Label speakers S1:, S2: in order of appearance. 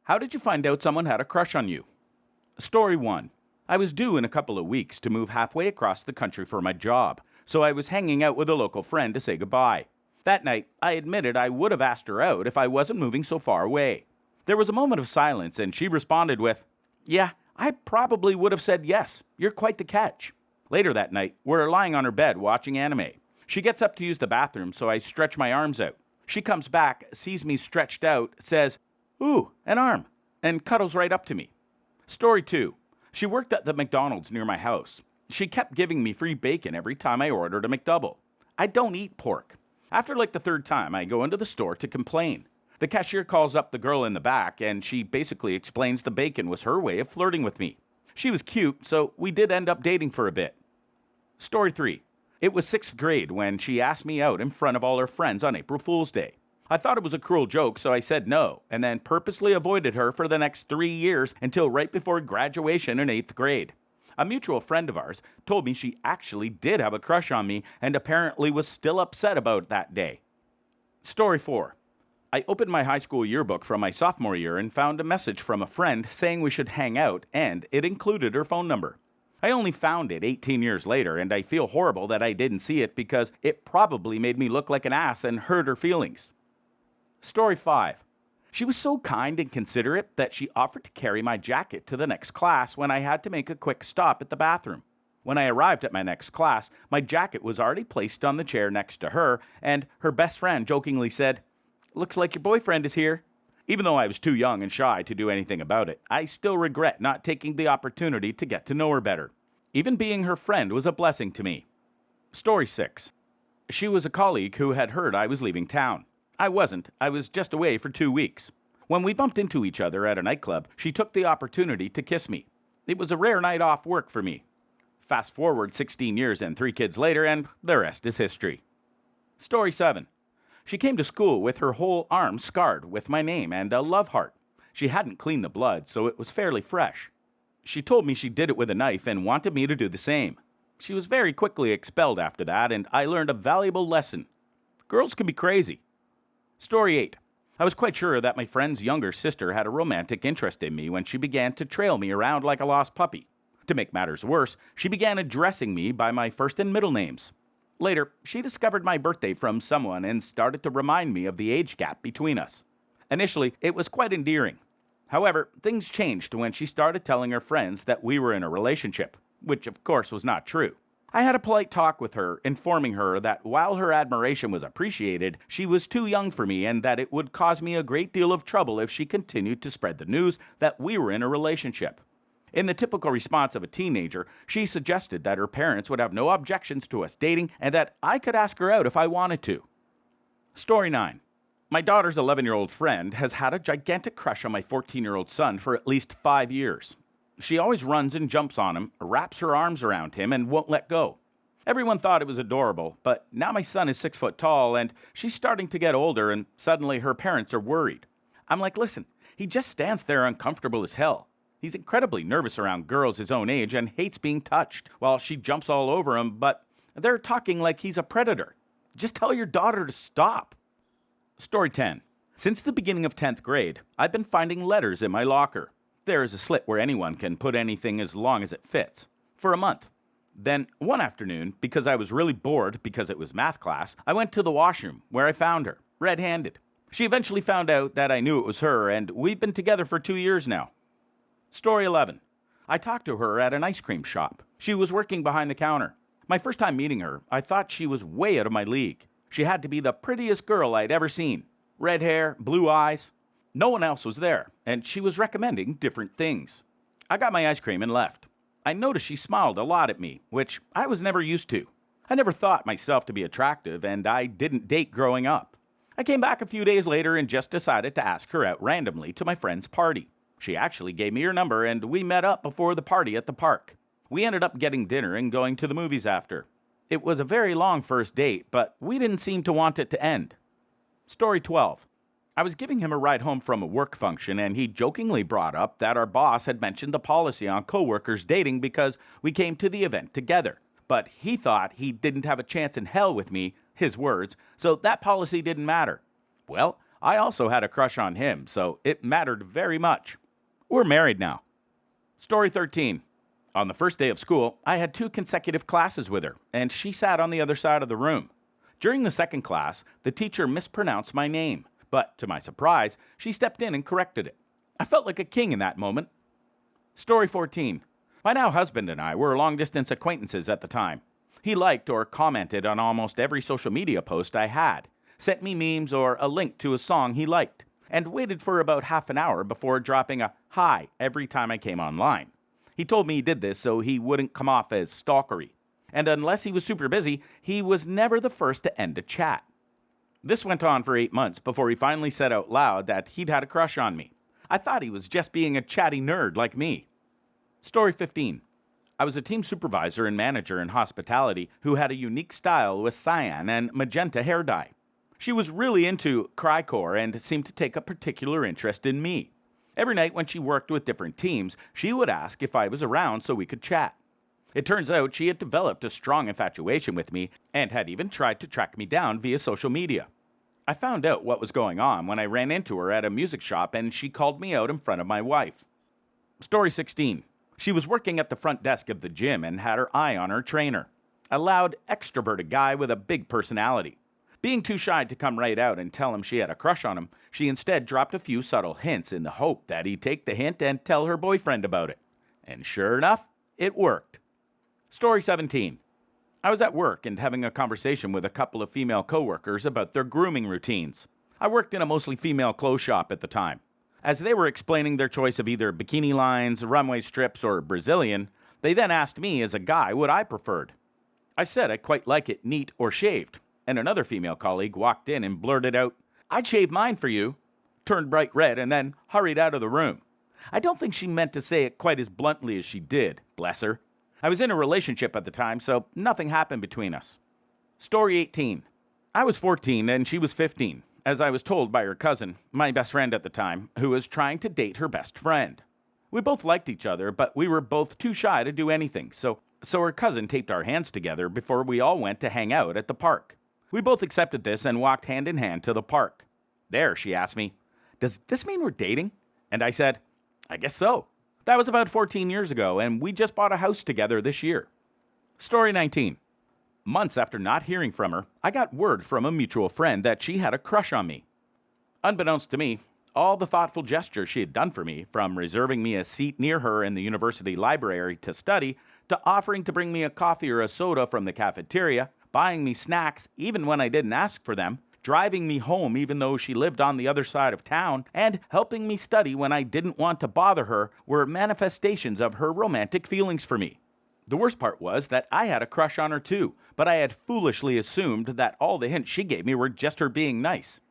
S1: How did you find out someone had a crush on you? Story 1. I was due in a couple of weeks to move halfway across the country for my job, so I was hanging out with a local friend to say goodbye. That night, I admitted I would have asked her out if I wasn't moving so far away. There was a moment of silence, and she responded with, "Yeah, I probably would have said yes. You're quite the catch." Later that night, we're lying on her bed watching anime. She gets up to use the bathroom, so I stretch my arms out. She comes back, sees me stretched out, says, "Ooh, an arm," and cuddles right up to me. Story 2. She worked at the McDonald's near my house. She kept giving me free bacon every time I ordered a McDouble. I don't eat pork. After like the third time, I go into the store to complain. The cashier calls up the girl in the back, and she basically explains the bacon was her way of flirting with me. She was cute, so we did end up dating for a bit. Story 3. It was 6th grade when she asked me out in front of all her friends on April Fool's Day. I thought it was a cruel joke, so I said no, and then purposely avoided her for the next 3 years until right before graduation in 8th grade. A mutual friend of ours told me she actually did have a crush on me and apparently was still upset about that day. Story 4. I opened my high school yearbook from my sophomore year and found a message from a friend saying we should hang out, and it included her phone number. I only found it 18 years later, and I feel horrible that I didn't see it because it probably made me look like an ass and hurt her feelings. Story 5. She was so kind and considerate that she offered to carry my jacket to the next class when I had to make a quick stop at the bathroom. When I arrived at my next class, my jacket was already placed on the chair next to her, and her best friend jokingly said, "Looks like your boyfriend is here." Even though I was too young and shy to do anything about it, I still regret not taking the opportunity to get to know her better. Even being her friend was a blessing to me. Story 6. She was a colleague who had heard I was leaving town. I wasn't. I was just away for 2 weeks. When we bumped into each other at a nightclub, she took the opportunity to kiss me. It was a rare night off work for me. Fast forward 16 years and 3 kids later, and the rest is history. Story 7. She came to school with her whole arm scarred with my name and a love heart. She hadn't cleaned the blood, so it was fairly fresh. She told me she did it with a knife and wanted me to do the same. She was very quickly expelled after that, and I learned a valuable lesson. Girls can be crazy. Story 8. I was quite sure that my friend's younger sister had a romantic interest in me when she began to trail me around like a lost puppy. To make matters worse, she began addressing me by my first and middle names. Later, she discovered my birthday from someone and started to remind me of the age gap between us. Initially, it was quite endearing. However, things changed when she started telling her friends that we were in a relationship, which of course was not true. I had a polite talk with her, informing her that while her admiration was appreciated, she was too young for me and that it would cause me a great deal of trouble if she continued to spread the news that we were in a relationship. In the typical response of a teenager, she suggested that her parents would have no objections to us dating and that I could ask her out if I wanted to. Story 9. My daughter's 11-year-old friend has had a gigantic crush on my 14-year-old son for at least 5 years. She always runs and jumps on him, wraps her arms around him, and won't let go. Everyone thought it was adorable, but now my son is 6 foot tall, and she's starting to get older, and suddenly her parents are worried. I'm like, listen, he just stands there uncomfortable as hell. He's incredibly nervous around girls his own age and hates being touched, while she jumps all over him, but they're talking like he's a predator. Just tell your daughter to stop. Story 10. Since the beginning of 10th grade, I've been finding letters in my locker. There is a slit where anyone can put anything as long as it fits. For a month. Then, one afternoon, because I was really bored because it was math class, I went to the washroom where I found her, red-handed. She eventually found out that I knew it was her, and we've been together for 2 years now. Story 11. I talked to her at an ice cream shop. She was working behind the counter. My first time meeting her, I thought she was way out of my league. She had to be the prettiest girl I'd ever seen. Red hair, blue eyes. No one else was there, and she was recommending different things. I got my ice cream and left. I noticed she smiled a lot at me, which I was never used to. I never thought myself to be attractive, and I didn't date growing up. I came back a few days later and just decided to ask her out randomly to my friend's party. She actually gave me her number, and we met up before the party at the park. We ended up getting dinner and going to the movies after. It was a very long first date, but we didn't seem to want it to end. Story 12. I was giving him a ride home from a work function, and he jokingly brought up that our boss had mentioned the policy on coworkers dating because we came to the event together. But he thought he didn't have a chance in hell with me, his words, so that policy didn't matter. Well, I also had a crush on him, so it mattered very much. We're married now. Story 13. On the first day of school, I had 2 consecutive classes with her, and she sat on the other side of the room. During the second class, the teacher mispronounced my name, but to my surprise, she stepped in and corrected it. I felt like a king in that moment. Story 14. My now husband and I were long-distance acquaintances at the time. He liked or commented on almost every social media post I had, sent me memes or a link to a song he liked, and waited for about half an hour before dropping a hi every time I came online. He told me he did this so he wouldn't come off as stalkery, and unless he was super busy, he was never the first to end a chat. This went on for 8 months before he finally said out loud that he'd had a crush on me. I thought he was just being a chatty nerd like me. Story 15. I was a team supervisor and manager in hospitality who had a unique style with cyan and magenta hair dye. She was really into crycore and seemed to take a particular interest in me. Every night when she worked with different teams, she would ask if I was around so we could chat. It turns out she had developed a strong infatuation with me and had even tried to track me down via social media. I found out what was going on when I ran into her at a music shop and she called me out in front of my wife. Story 16. She was working at the front desk of the gym and had her eye on her trainer, a loud, extroverted guy with a big personality. Being too shy to come right out and tell him she had a crush on him, she instead dropped a few subtle hints in the hope that he'd take the hint and tell her boyfriend about it. And sure enough, it worked. Story 17. I was at work and having a conversation with a couple of female coworkers about their grooming routines. I worked in a mostly female clothes shop at the time. As they were explaining their choice of either bikini lines, runway strips, or Brazilian, they then asked me as a guy what I preferred. I said I quite like it neat or shaved, and another female colleague walked in and blurted out, "I'd shave mine for you," turned bright red, and then hurried out of the room. I don't think she meant to say it quite as bluntly as she did, bless her. I was in a relationship at the time, so nothing happened between us. Story 18. I was 14 and she was 15, as I was told by her cousin, my best friend at the time, who was trying to date her best friend. We both liked each other, but we were both too shy to do anything, so her cousin taped our hands together before we all went to hang out at the park. We both accepted this and walked hand in hand to the park. There, she asked me, "Does this mean we're dating?" And I said, "I guess so." That was about 14 years ago, and we just bought a house together this year. Story 19. Months after not hearing from her, I got word from a mutual friend that she had a crush on me. Unbeknownst to me, all the thoughtful gestures she had done for me, from reserving me a seat near her in the university library to study, to offering to bring me a coffee or a soda from the cafeteria, buying me snacks even when I didn't ask for them, driving me home even though she lived on the other side of town, and helping me study when I didn't want to bother her, were manifestations of her romantic feelings for me. The worst part was that I had a crush on her too, but I had foolishly assumed that all the hints she gave me were just her being nice.